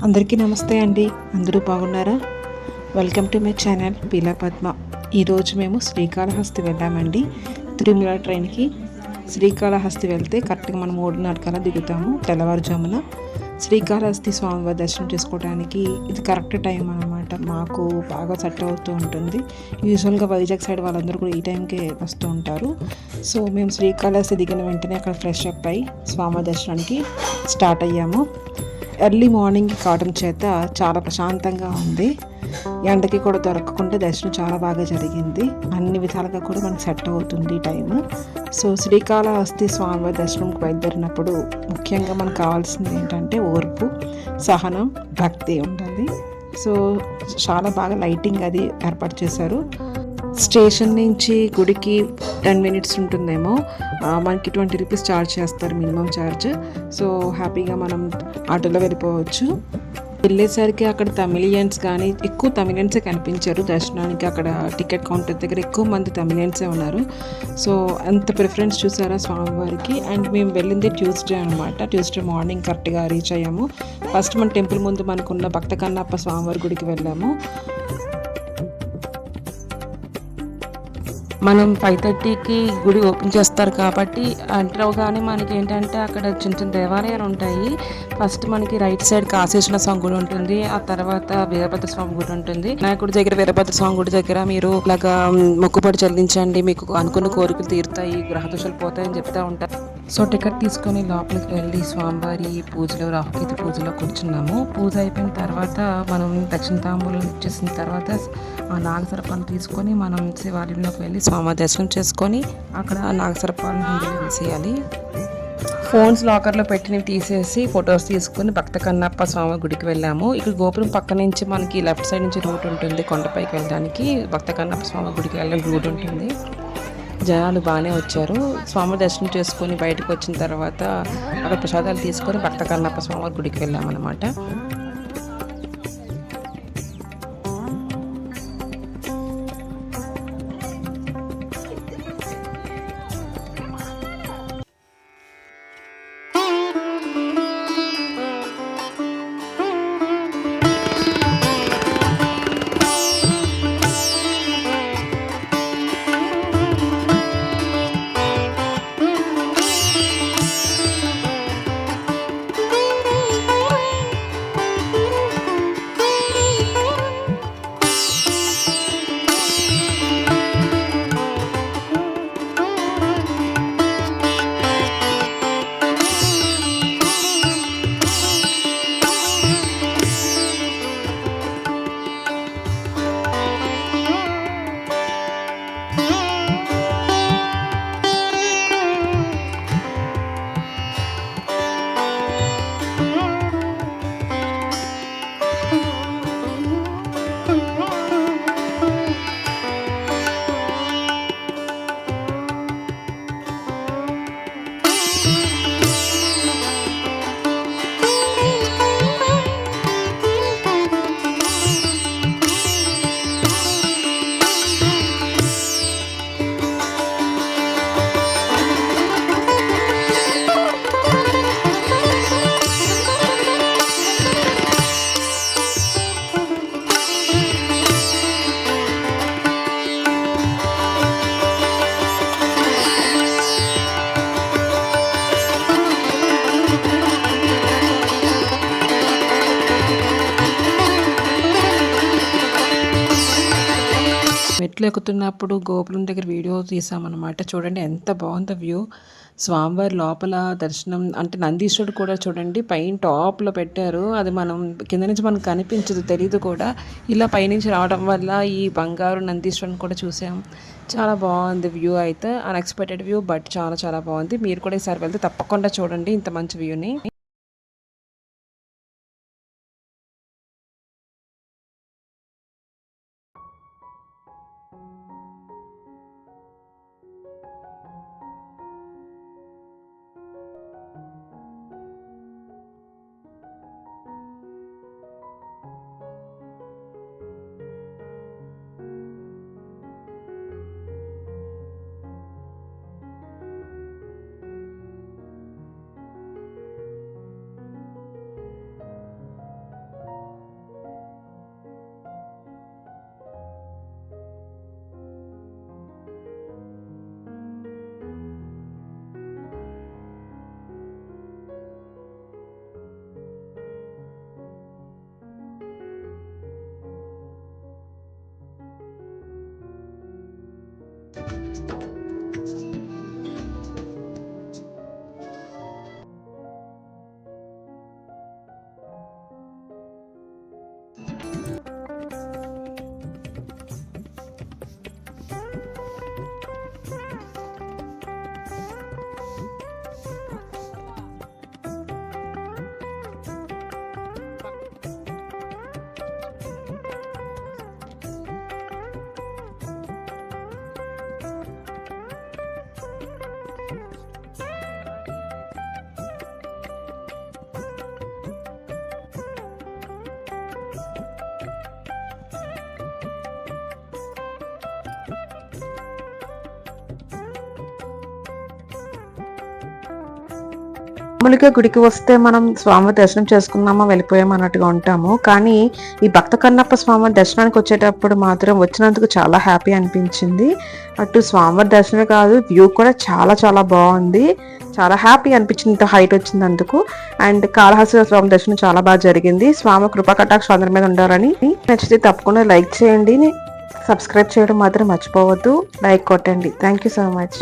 అందరికీ నమస్తే అండి. అందరూ బాగున్నారా? Welcome to my channel Peela Padma. ఈరోజు మేము శ్రీకాళహస్తి వెళ్ళామండి. తిరుమల ట్రైన్కి శ్రీకాళహస్తి వెళ్తే కరెక్ట్గా మనం 3:30 దిగుతాము తెల్లవారుజామున. శ్రీకాళహస్తి స్వామివారి దర్శనం చేసుకోవడానికి ఇది కరెక్ట్ టైం అనమాట. మాకు బాగా సెట్ అవుతూ ఉంటుంది. యూజువల్గా వైజాగ్ సైడ్ వాళ్ళందరూ కూడా ఈ టైంకే వస్తూ ఉంటారు. సో మేము శ్రీకాళహస్తి దిగిన వెంటనే అక్కడ ఫ్రెష్ అప్ అయ్యి స్వామి దర్శనానికి స్టార్ట్ అయ్యాము. ఎర్లీ మార్నింగ్ కావడం చేత చాలా ప్రశాంతంగా ఉంది. ఎండకి కూడా దొరకకుండా దర్శనం చాలా బాగా జరిగింది. అన్ని విధాలుగా కూడా మనకు సెట్ అవుతుంది టైం. సో శ్రీకాళహస్తి స్వామివారి దర్శనంకి బయలుదేరినప్పుడు ముఖ్యంగా మనకు కావాల్సింది ఏంటంటే ఓర్పు, సహనం, భక్తి ఉండాలి. సో చాలా బాగా లైటింగ్ అది ఏర్పాటు చేశారు. స్టేషన్ నుంచి గుడికి 10 మినిట్స్ ఉంటుందేమో. మనకి 20 రూపీస్ ఛార్జ్ చేస్తారు, మినిమం ఛార్జ్. సో హ్యాపీగా మనం ఆటోలో వెళ్ళిపోవచ్చు. వెళ్ళేసరికి అక్కడ తమిళియన్స్ కానీ ఎక్కువ తమిళియన్సే కనిపించారు దర్శనానికి. అక్కడ టికెట్ కౌంటర్ దగ్గర ఎక్కువ మంది తమిళియన్సే ఉన్నారు. సో అంత ప్రిఫరెన్స్ చూసారా స్వామివారికి. అండ్ మేము వెళ్ళింది ట్యూస్డే అనమాట. ట్యూస్డే మార్నింగ్ కరెక్ట్గా రీచ్ అయ్యాము. ఫస్ట్ మన టెంపుల్ ముందు మనకున్న భక్త కన్నప్ప స్వామివారి గుడికి వెళ్ళాము. మనం 5:30కి గుడి ఓపెన్ చేస్తారు కాబట్టి ఎంటర్ అవగానే మనకి ఏంటంటే అక్కడ చిన్న చిన్న దేవాలయాలు ఉంటాయి. ఫస్ట్ మనకి రైట్ సైడ్ కాశీశ్వర స్వామి గుడి ఉంటుంది. ఆ తర్వాత వీరభద్ర స్వామి గుడి ఉంటుంది. వినాయకుడి దగ్గర వీరభద్ర స్వామి గుడి దగ్గర మీరు ఇలాగా మొక్కుబడి చెల్లించండి, మీకు అనుకున్న కోరికలు తీరుతాయి, గ్రహదోషాలు పోతాయని చెప్తా ఉంటారు. సో టికెట్ తీసుకొని లోపలికి వెళ్ళి స్వామివారి పూజలో రాహుకేతు పూజలో కూర్చున్నాము. పూజ అయిపోయిన తర్వాత మనం దక్షిణ తాంబూలం ఇచ్చేసిన తర్వాత ఆ నాగసర్పాలను తీసుకొని మనం శివాలయంలోకి వెళ్ళి స్వామి దర్శనం చేసుకొని అక్కడ నాగసర్పాలను హుండీలో వేసేయాలి. ఫోన్స్ లాకర్లో పెట్టినవి తీసేసి ఫొటోస్ తీసుకొని భక్త కన్నప్ప స్వామి గుడికి వెళ్ళాము. ఇక్కడ గోపురం పక్క నుంచి మనకి లెఫ్ట్ సైడ్ నుంచి రూట్ ఉంటుంది. కొండపైకి వెళ్ళడానికి భక్త కన్నప్ప స్వామి గుడికి వెళ్ళడానికి రూట్ ఉంటుంది. జనాలు బాగానే వచ్చారు. స్వామి దర్శనం చేసుకొని బయటకు వచ్చిన తర్వాత అక్కడ ప్రసాదాలు తీసుకొని భక్త కన్నప్ప స్వామి గుడికి వెళ్ళామన్నమాట. మెట్లు ఎక్కుతున్నప్పుడు గోపురం దగ్గర వీడియో తీసామన్నమాట. చూడండి ఎంత బాగుందో వ్యూ. స్వామివారి లోపల దర్శనం అంటే నందీశ్వరుడు కూడా చూడండి పైన టాప్లో పెట్టారు. అది మనం కింద నుంచి మనకు కనిపించదు, తెలియదు కూడా. ఇలా పైనుంచి రావడం వల్ల ఈ బంగారు నందీశ్వరుని కూడా చూసాం. చాలా బాగుంది వ్యూ అయితే. అన్ఎక్స్పెక్టెడ్ వ్యూ, బట్ చాలా చాలా బాగుంది. మీరు కూడా ఈసారి వెళ్తే తప్పకుండా చూడండి ఇంత మంచి వ్యూని. మామూలుగా గుడికి వస్తే మనం స్వామి దర్శనం చేసుకున్నామా వెళ్ళిపోయామా అన్నట్టుగా ఉంటాము. కానీ ఈ భక్త కన్నప్ప స్వామి దర్శనానికి వచ్చేటప్పుడు మాత్రం వచ్చినందుకు చాలా హ్యాపీ అనిపించింది. అటు స్వామివారి దర్శనమే కాదు, వ్యూ కూడా చాలా చాలా బాగుంది. చాలా హ్యాపీ అనిపించింది ఇంత హైట్ వచ్చినందుకు. అండ్ కాళహస్తి స్వామి దర్శనం చాలా బాగా జరిగింది. స్వామి కృపా కటాక్ష అందరి మీద ఉండాలని. నచ్చితే తప్పకుండా లైక్ చేయండి, సబ్స్క్రైబ్ చేయడం మాత్రం మర్చిపోవద్దు. లైక్ కొట్టండి. Thank you so much.